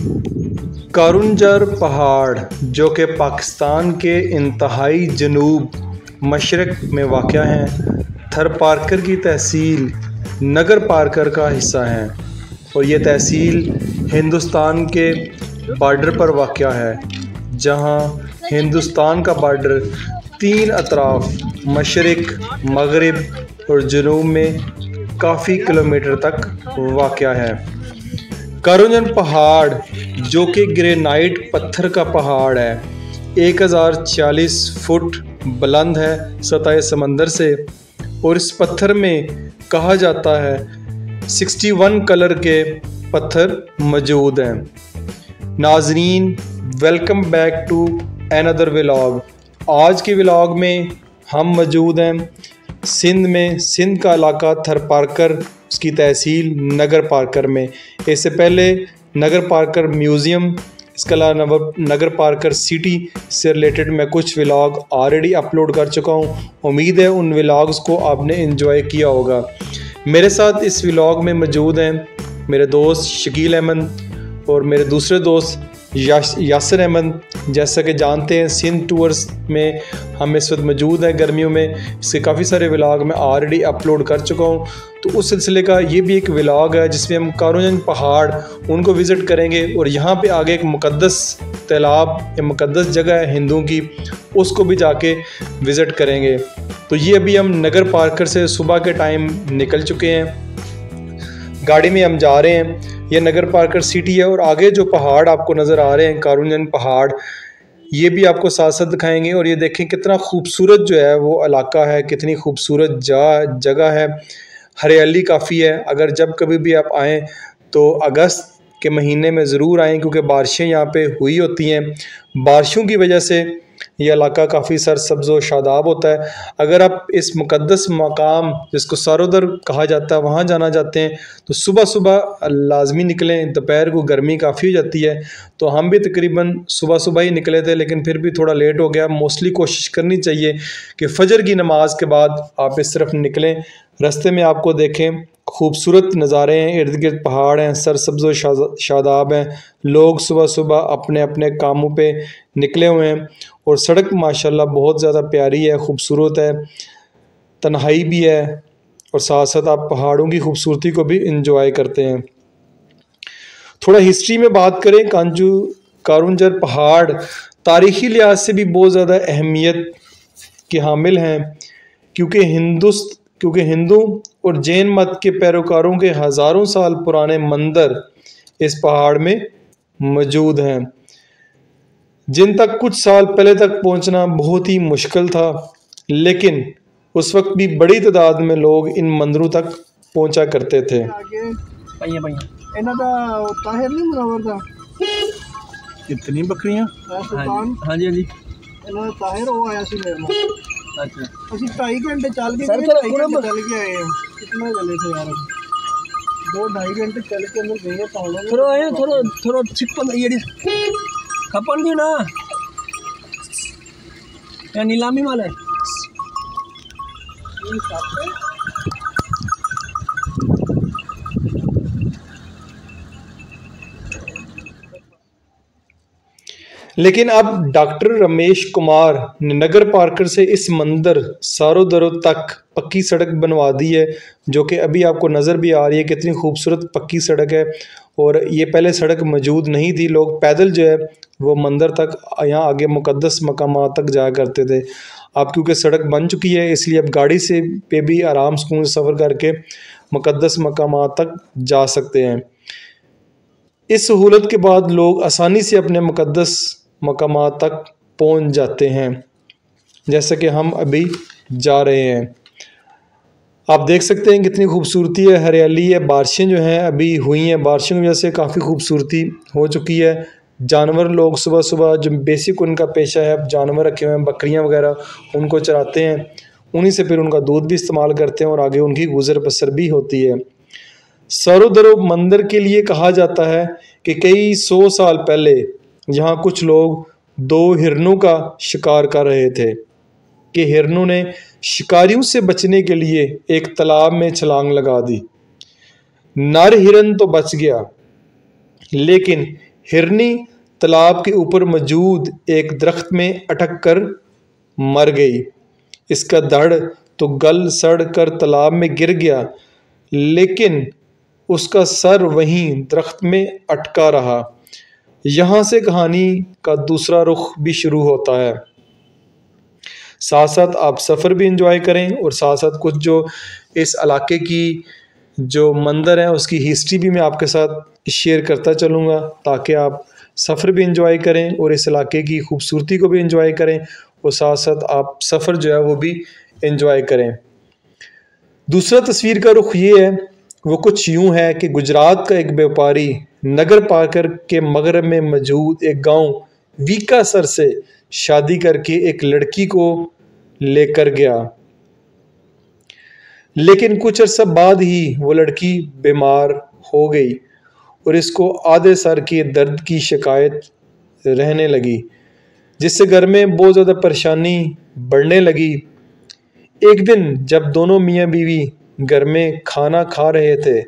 कारुंजर पहाड़ जो कि पाकिस्तान के इंतहाई जनूब मशरक़ में वाक़या हैं, थरपारकर की तहसील नगर पारकर का हिस्सा हैं और ये तहसील हिंदुस्तान के बॉर्डर पर वाक़या है, जहां हिंदुस्तान का बॉर्डर तीन अतराफ मशरिक़, मगरिब और जनूब में काफ़ी किलोमीटर तक वाक़या है। कारुंजर पहाड़ जो कि ग्रेनाइट पत्थर का पहाड़ है, 1040 फुट बुलंद है सतह समंदर से, और इस पत्थर में कहा जाता है 61 कलर के पत्थर मौजूद हैं। नाजरीन, welcome back to another vlog. आज के व्लॉग में हम मौजूद हैं सिंध में, सिंध का इलाका थरपारकर, उसकी तहसील नगर पारकर में। इससे पहले नगर पारकर म्यूज़ियम, इसके अलावा नगर पारकर सिटी से रिलेटेड मैं कुछ व्लॉग ऑलरेडी अपलोड कर चुका हूँ। उम्मीद है उन व्लॉग्स को आपने एंजॉय किया होगा। मेरे साथ इस व्लॉग में मौजूद हैं मेरे दोस्त शकील अहमद और मेरे दूसरे दोस्त यासिर अहमद। जैसा कि जानते हैं, सिंध टूर्स में हम इस वक्त मौजूद हैं गर्मियों में। इसके काफ़ी सारे व्लॉग मैं ऑलरेडी अपलोड कर चुका हूं, तो उस सिलसिले का ये भी एक व्लॉग है जिसमें हम कारुंजर पहाड़ उनको विज़िट करेंगे और यहाँ पे आगे एक मुक़द्दस तालाब या मुक़द्दस जगह है हिंदुओं की, उसको भी जाके विज़िट करेंगे। तो ये अभी हम नगर पारकर से सुबह के टाइम निकल चुके हैं, गाड़ी में हम जा रहे हैं। ये नगर पारकर सिटी है और आगे जो पहाड़ आपको नज़र आ रहे हैं कारुंजर पहाड़, ये भी आपको साथ साथ दिखाएंगे। और ये देखें कितना खूबसूरत जो है वो इलाका है, कितनी खूबसूरत जगह है, हरियाली काफ़ी है। अगर जब कभी भी आप आएँ तो अगस्त के महीने में ज़रूर आएँ, क्योंकि बारिशें यहाँ पे हुई होती हैं। बारिशों की वजह से ये इलाका काफ़ी सरसब्ज़ व शादाब होता है। अगर आप इस मुक़द्दस मकाम जिसको सारोदर कहा जाता है वहाँ जाना चाहते हैं तो सुबह सुबह लाजमी निकलें। दोपहर को गर्मी काफ़ी हो जाती है, तो हम भी तकरीबन सुबह सुबह ही निकले थे, लेकिन फिर भी थोड़ा लेट हो गया। मोस्टली कोशिश करनी चाहिए कि फजर की नमाज के बाद आप इस तरफ निकलें। रास्ते में आपको देखें खूबसूरत नज़ारे हैं, इर्द गिर्द पहाड़ हैं, सरसब्ज़ व शादाब हैं। लोग सुबह सुबह अपने अपने कामों पे निकले हुए हैं और सड़क माशाल्लाह बहुत ज़्यादा प्यारी है, खूबसूरत है, तन्हाई भी है और साथ साथ आप पहाड़ों की खूबसूरती को भी इंजॉय करते हैं। थोड़ा हिस्ट्री में बात करें, कारुंजर पहाड़ तारीख़ी लिहाज से भी बहुत ज़्यादा अहमियत के हामिल हैं, क्योंकि हिंदू और जैन मत के पैरोकारों के हज़ारों साल पुराने मंदिर इस पहाड़ में मौजूद हैं, जिन तक कुछ साल पहले तक पहुंचना बहुत ही मुश्किल था, लेकिन उस वक्त भी बड़ी तादाद में लोग इन मंदिरों तक पहुंचा करते थे। कितनी बकरियां? हाँ जी अच्छा, ਅਸੀਂ 2.5 घंटे चल के चल के आए हैं। कितना चले थे यार? 2-2.5 घंटे चल के अंदर गए पानी। थोड़ा चिपन ये खपन दी ना या नीलामी माल है। लेकिन अब डॉक्टर रमेश कुमार ने नगर पारकर से इस मंदिर सारोदरो तक पक्की सड़क बनवा दी है, जो कि अभी आपको नज़र भी आ रही है। कितनी खूबसूरत पक्की सड़क है, और ये पहले सड़क मौजूद नहीं थी। लोग पैदल जो है वो मंदिर तक, यहाँ आगे मुक़द्दस मकामात तक जाया करते थे। अब क्योंकि सड़क बन चुकी है, इसलिए अब गाड़ी से पे भी आराम सुकून सफ़र करके मुक़द्दस मकामात तक जा सकते हैं। इस सहूलत के बाद लोग आसानी से अपने मुक़द्दस मकामात तक पहुंच जाते हैं, जैसे कि हम अभी जा रहे हैं। आप देख सकते हैं कितनी खूबसूरती है, हरियाली है। बारिशें जो हैं अभी हुई हैं, बारिशों की वजह से काफ़ी खूबसूरती हो चुकी है। जानवर लोग सुबह सुबह जो बेसिक उनका पेशा है, जानवर रखे हुए हैं, बकरियां वगैरह, उनको चराते हैं, उन्हीं से फिर उनका दूध भी इस्तेमाल करते हैं और आगे उनकी गुजर बसर भी होती है। सारोदरो मंदिर के लिए कहा जाता है कि कई 100 साल पहले यहाँ कुछ लोग 2 हिरणों का शिकार कर रहे थे कि हिरणों ने शिकारियों से बचने के लिए एक तालाब में छलांग लगा दी। नर हिरन तो बच गया, लेकिन हिरनी तालाब के ऊपर मौजूद एक दरख्त में अटक कर मर गई। इसका धड़ तो गल सड़ कर तालाब में गिर गया, लेकिन उसका सर वहीं दरख्त में अटका रहा। यहाँ से कहानी का दूसरा रुख भी शुरू होता है। साथ साथ आप सफ़र भी इंजॉय करें और साथ साथ कुछ जो इस इलाके की जो मंदिर है उसकी हिस्ट्री भी मैं आपके साथ शेयर करता चलूँगा, ताकि आप सफ़र भी इंजॉय करें और इस इलाके की खूबसूरती को भी इंजॉय करें और साथ साथ आप सफ़र जो है वो भी इंजॉय करें। दूसरा तस्वीर का रुख ये है, वो कुछ यूँ है कि गुजरात का एक व्यापारी नगर पाकर के मगरब में मौजूद एक गांव वीकासर से शादी करके एक लड़की को लेकर गया, लेकिन कुछ अर्सा बाद ही वो लड़की बीमार हो गई और इसको आधे सर के दर्द की शिकायत रहने लगी, जिससे घर में बहुत ज़्यादा परेशानी बढ़ने लगी। एक दिन जब दोनों मियाँ बीवी घर में खाना खा रहे थे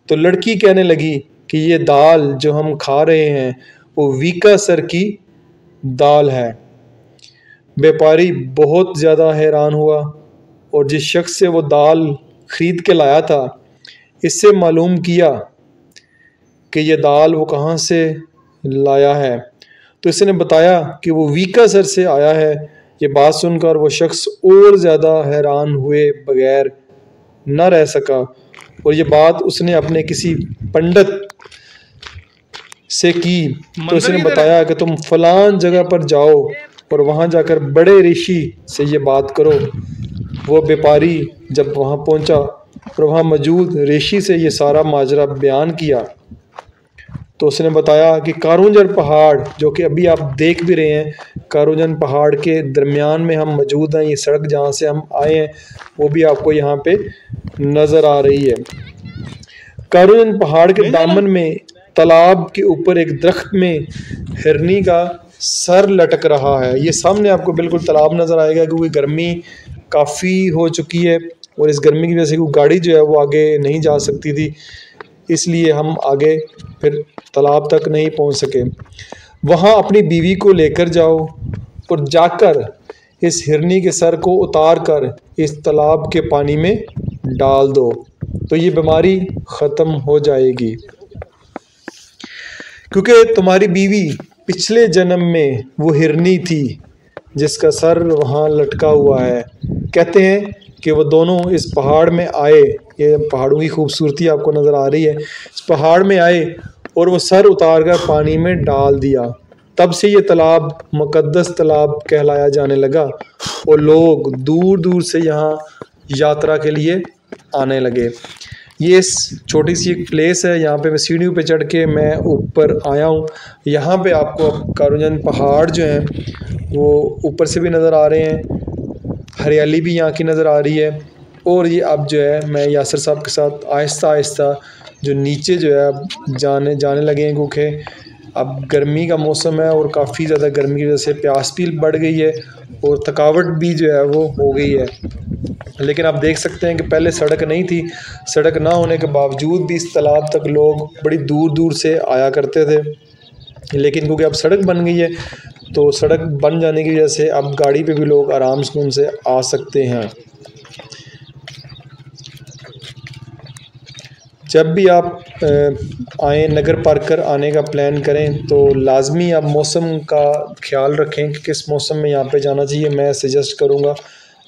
तो लड़की कहने लगी कि ये दाल जो हम खा रहे हैं वो वीकासर की दाल है। व्यापारी बहुत ज़्यादा हैरान हुआ और जिस शख्स से वो दाल खरीद के लाया था इससे मालूम किया कि ये दाल वो कहाँ से लाया है, तो इसने बताया कि वो वीकासर से आया है। ये बात सुनकर वो शख्स और ज़्यादा हैरान हुए बगैर न रह सका और ये बात उसने अपने किसी पंडित से की, तो उसने बताया कि तुम फलान जगह पर जाओ और वहाँ जाकर बड़े ऋषि से ये बात करो। वो व्यापारी जब वहाँ पहुँचा और वहाँ मौजूद ऋषि से ये सारा माजरा बयान किया, तो उसने बताया कि कारुंजन पहाड़ जो कि अभी आप देख भी रहे हैं, कारुंजन पहाड़ के दरमियान में हम मौजूद हैं। ये सड़क जहाँ से हम आए हैं वो भी आपको यहाँ पे नज़र आ रही है। कारुंजन पहाड़ के दामन में तालाब के ऊपर एक दरख्त में हिरनी का सर लटक रहा है। ये सामने आपको बिल्कुल तालाब नज़र आएगा, क्योंकि गर्मी काफ़ी हो चुकी है और इस गर्मी की वजह से गाड़ी जो है वो आगे नहीं जा सकती थी, इसलिए हम आगे फिर तालाब तक नहीं पहुंच सके। वहां अपनी बीवी को लेकर जाओ और जाकर इस हिरनी के सर को उतार कर इस तालाब के पानी में डाल दो, तो ये बीमारी ख़त्म हो जाएगी। क्योंकि तुम्हारी बीवी पिछले जन्म में वो हिरनी थी जिसका सर वहाँ लटका हुआ है। कहते हैं कि वो दोनों इस पहाड़ में आए, ये पहाड़ों की खूबसूरती आपको नज़र आ रही है, इस पहाड़ में आए और वो सर उतार कर पानी में डाल दिया। तब से ये तालाब मुक़द्दस तालाब कहलाया जाने लगा और लोग दूर दूर से यहाँ यात्रा के लिए आने लगे। ये इस छोटी सी एक प्लेस है, यहाँ पे मैं सीढ़ियों पे चढ़ के मैं ऊपर आया हूँ। यहाँ पे आपको कारुंजन पहाड़ जो हैं वो ऊपर से भी नज़र आ रहे हैं, हरियाली भी यहाँ की नज़र आ रही है। और ये अब जो है मैं यासिर साहब के साथ आहिस्ता आहिस्ता जो नीचे जो है अब जाने लगे हैं, क्योंकि अब गर्मी का मौसम है और काफ़ी ज़्यादा गर्मी की वजह से प्यास भी बढ़ गई है और थकावट भी जो है वो हो गई है। लेकिन आप देख सकते हैं कि पहले सड़क नहीं थी, सड़क ना होने के बावजूद भी इस तालाब तक लोग बड़ी दूर दूर से आया करते थे। लेकिन क्योंकि अब सड़क बन गई है तो सड़क बन जाने की वजह से अब गाड़ी पे भी लोग आराम सुकून से आ सकते हैं। जब भी आप आएँ नगर पार्कर आने का प्लान करें तो लाजमी आप मौसम का ख्याल रखें कि किस मौसम में यहाँ पे जाना चाहिए। मैं सजेस्ट करूँगा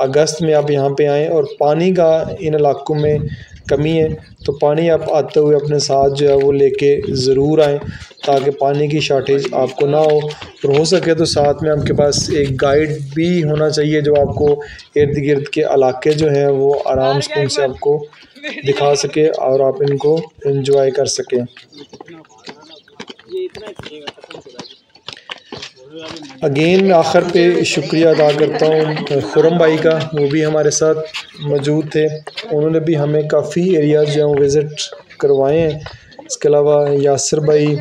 अगस्त में आप यहाँ पे आएँ, और पानी का इन इलाकों में कमी है तो पानी आप आते हुए अपने साथ जो है वो लेके ज़रूर आएँ, ताकि पानी की शॉर्टेज आपको ना हो। और हो सके तो साथ में आपके पास एक गाइड भी होना चाहिए जो आपको इर्द गिर्द के इलाके जो हैं वो आराम सुकून से आपको दिखा सके और आप इनको एंजॉय कर सकें। अगेन मैं आखिर पे शुक्रिया अदा करता हूँ खुरम भाई का, वो भी हमारे साथ मौजूद थे। उन्होंने भी हमें काफ़ी एरियाज़ जो हैं विज़िट करवाए हैं। इसके अलावा यासिर भाई,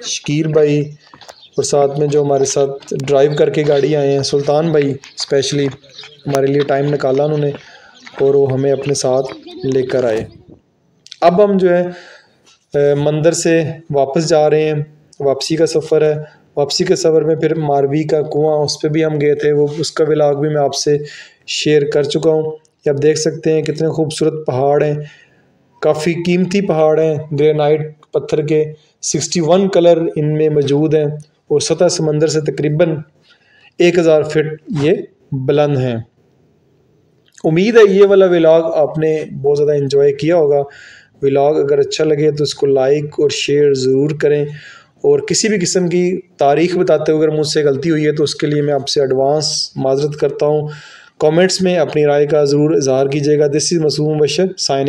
शकीर भाई और साथ में जो हमारे साथ ड्राइव करके गाड़ी आए हैं सुल्तान भाई, स्पेशली हमारे लिए टाइम निकाला उन्होंने और वो हमें अपने साथ लेकर आए। अब हम जो है मंदिर से वापस जा रहे हैं वापसी का सफ़र है। वापसी के सफ़र में फिर मारवी का कुआं, उस पर भी हम गए थे, वो उसका व्लॉग भी मैं आपसे शेयर कर चुका हूँ। ये आप देख सकते हैं कितने खूबसूरत पहाड़ हैं, काफ़ी कीमती पहाड़ हैं, ग्रेनाइट पत्थर के 61 कलर इनमें मौजूद हैं और सतह समंदर से तकरीबन 1000 फीट ये बुलंद हैं। उम्मीद है ये वाला व्लॉग आपने बहुत ज़्यादा एंजॉय किया होगा। व्लॉग अगर अच्छा लगे तो इसको लाइक और शेयर ज़रूर करें, और किसी भी किस्म की तारीख़ बताते हुए अगर मुझसे गलती हुई है तो उसके लिए मैं आपसे एडवांस माजरत करता हूँ। कमेंट्स में अपनी राय का ज़रूर इज़हार कीजिएगा। दिस इज़ मासूम बशर साइन।